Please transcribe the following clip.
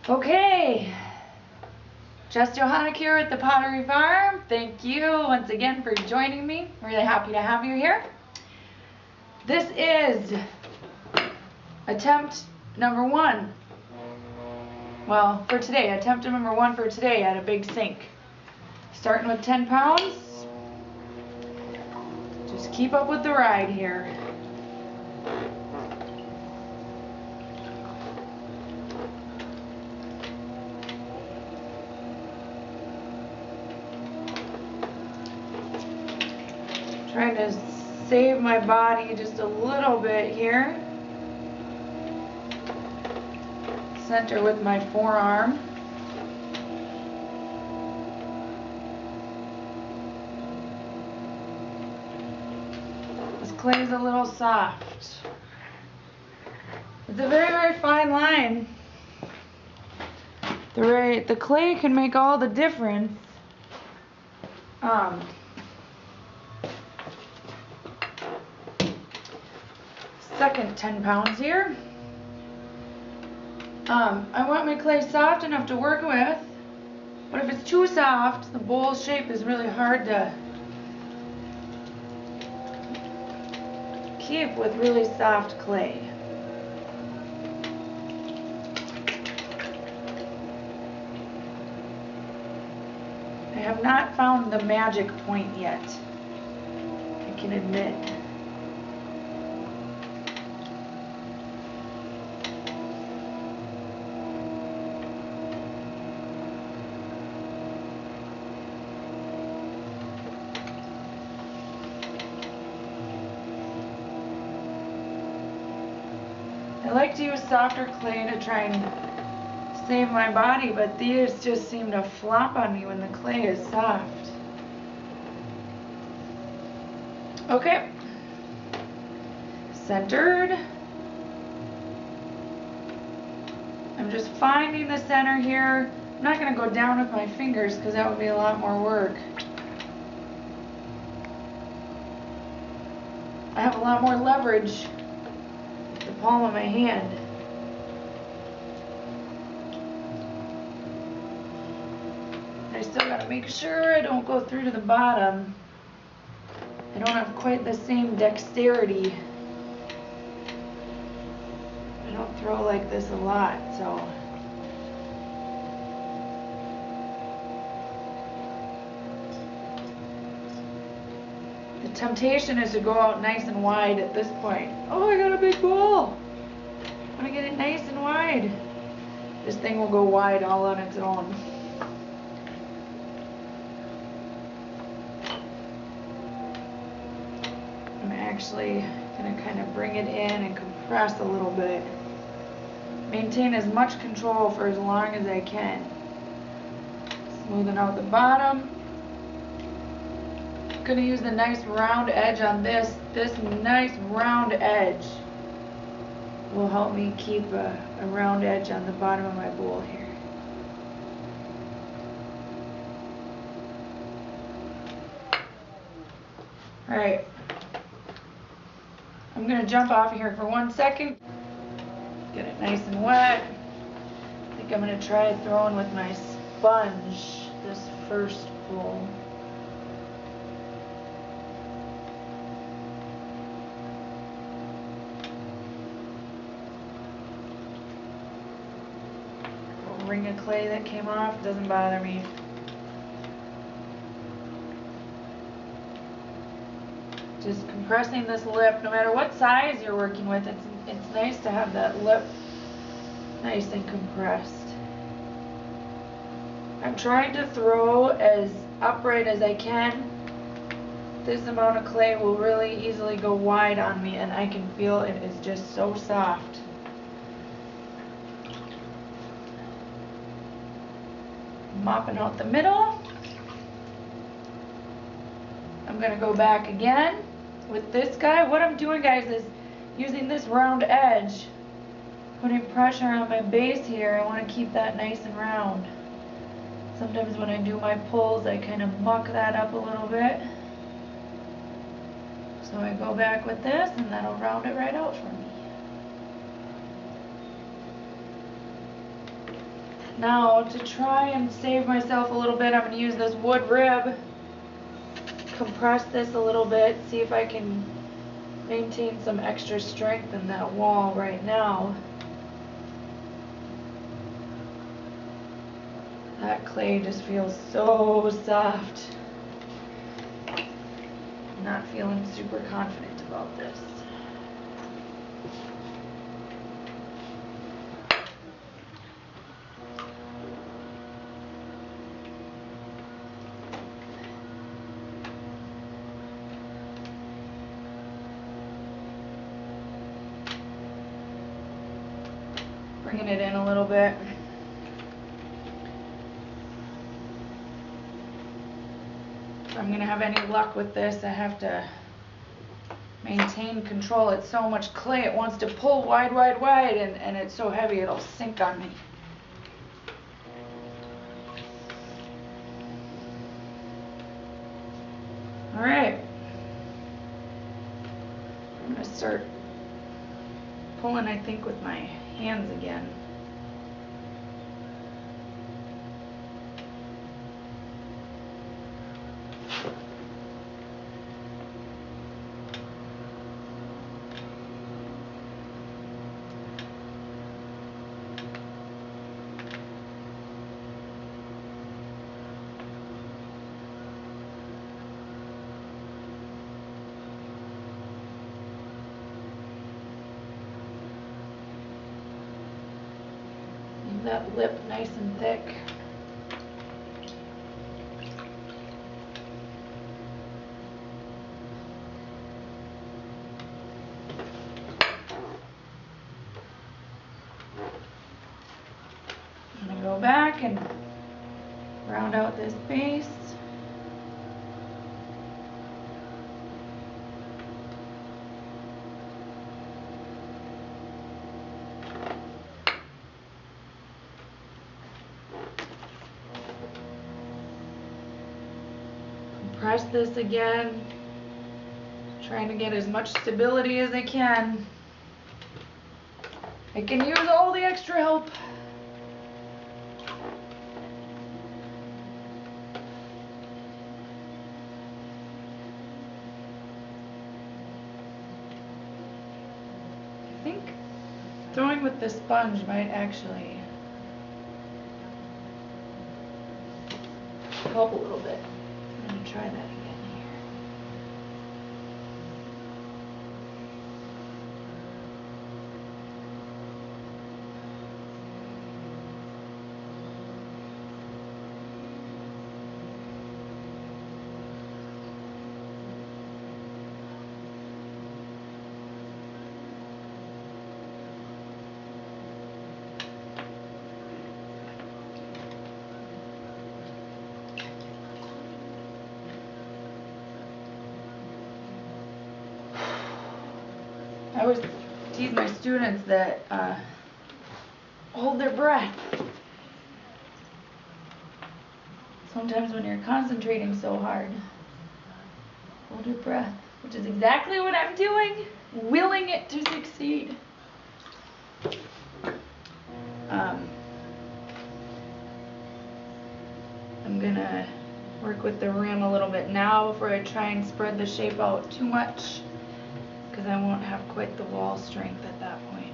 Okay, Jess here at the Pottery Farm. Thank you once again for joining me. Really happy to have you here. This is attempt number 1. Well, for today, attempt number 1 for today at a big sink. Starting with 10 pounds. Just keep up with the ride here. Trying to save my body just a little bit here. Center with my forearm. This clay is a little soft. It's a very, very fine line. The clay can make all the difference. Second 10 pounds here. I want my clay soft enough to work with, but if it's too soft, the bowl shape is really hard to keep with really soft clay. I have not found the magic point yet, I can admit. I like to use softer clay to try and save my body, but these just seem to flop on me when the clay is soft. Okay. Centered. I'm just finding the center here. I'm not going to go down with my fingers because that would be a lot more work. I have a lot more leverage with the palm of my hand. I still got to make sure I don't go through to the bottom. I don't have quite the same dexterity. I don't throw like this a lot, so. The temptation is to go out nice and wide at this point. Oh, I got a big bowl. I want to get it nice and wide. This thing will go wide all on its own. I'm actually going to kind of bring it in and compress a little bit. Maintain as much control for as long as I can. Smoothing out the bottom. I'm going to use the nice round edge on this. This nice round edge will help me keep a round edge on the bottom of my bowl here. Alright. I'm going to jump off here for 1 second. Get it nice and wet. I think I'm going to try throwing with my sponge this first bowl. A ring of clay that came off doesn't bother me. Just compressing this lip, no matter what size you're working with, it's nice to have that lip nice and compressed. I'm trying to throw as upright as I can. This amount of clay will really easily go wide on me, and I can feel it is just so soft. Mopping out the middle. I'm going to go back again with this guy. What I'm doing, guys, is using this round edge, putting pressure on my base here. I want to keep that nice and round. Sometimes when I do my pulls, I kind of muck that up a little bit. So I go back with this, and that'll round it right out for me. Now, to try and save myself a little bit, I'm going to use this wood rib, compress this a little bit, see if I can maintain some extra strength in that wall right now. That clay just feels so soft. I'm not feeling super confident about this. Bringing it in a little bit. If I'm going to have any luck with this, I have to maintain control. It's so much clay, it wants to pull wide, wide, wide, and it's so heavy it'll sink on me. Alright. I'm going to start pulling, I think, with my hands again. That lip nice and thick. I'm going to go back and round out this base. Press this again, trying to get as much stability as I can. I can use all the extra help. I think throwing with the sponge might actually help a little bit. I'm going to try that again here. I always tease my students that hold their breath. Sometimes when you're concentrating so hard, hold your breath, which is exactly what I'm doing, willing it to succeed. I'm gonna work with the rim a little bit now before I try and spread the shape out too much, because I won't have quite the wall strength at that point.